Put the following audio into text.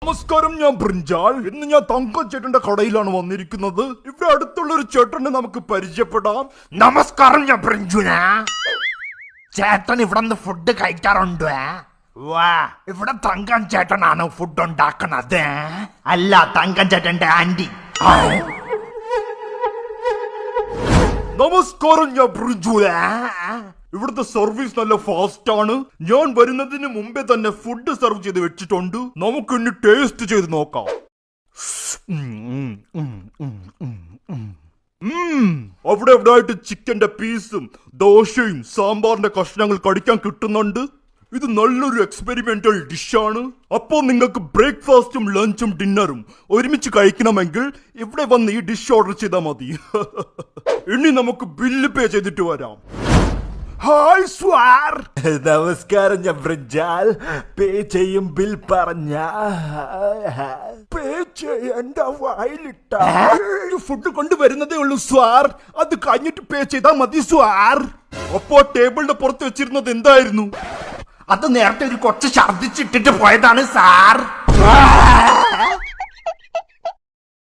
നമസ്കാരം, ഞാൻ ബ്രിഞ്ചാൾ. ഇന്ന് ഞാൻ തങ്കം ചേട്ടന്റെ കടയിലാണ് വന്നിരിക്കുന്നത്. ഇവിടെ അടുത്തുള്ള ഒരു ചേട്ടനെ നമുക്ക് പരിചയപ്പെടാം. നമസ്കാരം, ഞാൻ ബ്രിഞ്ചുന. ചേട്ടൻ ഇവിടെ നിന്ന് ഫുഡ് കഴിക്കാറുണ്ട്? വാ, ഇവിടെ തങ്കം ചേട്ടനാണ് ഫുഡ് ഉണ്ടാക്കണത്. അല്ല, തങ്കം ചേട്ടന്റെ ആന്റി. നമസ്കാരം, ഞാൻ ബ്രിഞ്ചുല. ഇവിടുത്തെ സർവീസ് നല്ല ഫാസ്റ്റ് ആണ്. ഞാൻ വരുന്നതിന് മുമ്പേ തന്നെ ഫുഡ് സെർവ് ചെയ്ത് വെച്ചിട്ടുണ്ട്. നമുക്ക് ഇനി ടേസ്റ്റ് ചെയ്ത് നോക്കാം. അവിടെ എവിടെ ആയിട്ട് ചിക്കന്റെ പീസും ദോശയും സാമ്പാറിന്റെ കഷ്ണങ്ങൾ കടിക്കാൻ കിട്ടുന്നുണ്ട്. ഇത് നല്ലൊരു എക്സ്പെരിമെന്റൽ ഡിഷാണ്. അപ്പോൾ നിങ്ങൾക്ക് ബ്രേക്ക്ഫാസ്റ്റും ലഞ്ചും ഡിന്നറും ഒരുമിച്ച് കഴിക്കണമെങ്കിൽ ഇവിടെ വന്ന് ഈ ഡിഷ് ഓർഡർ ചെയ്താൽ മതി. ഇനി നമുക്ക് ബില്ല് പേ ചെയ്തിട്ട് വരാം. ഹായ് സ്വാർ. നമസ്കാരം, ഞാൻ ബ്രിഞ്ചാൽ. പേ ചെയ്യും ബിൽ പറഞ്ഞ പേ ചെയ്യണ്ട, വായിലിട്ട ഫുഡ് കൊണ്ടുവരുന്നതേ ഉള്ളൂ സ്വാർ. അത് കഴിഞ്ഞിട്ട് പേ ചെയ്താൽ മതി സ്വാർ. അപ്പോ ടേബിളിന്റെ പുറത്ത് വെച്ചിരുന്നത് എന്തായിരുന്നു? അത് നേരത്തെ ഒരു കൊച്ചു ഛർദിച്ചിട്ടിട്ട് പോയതാണ് സാർ.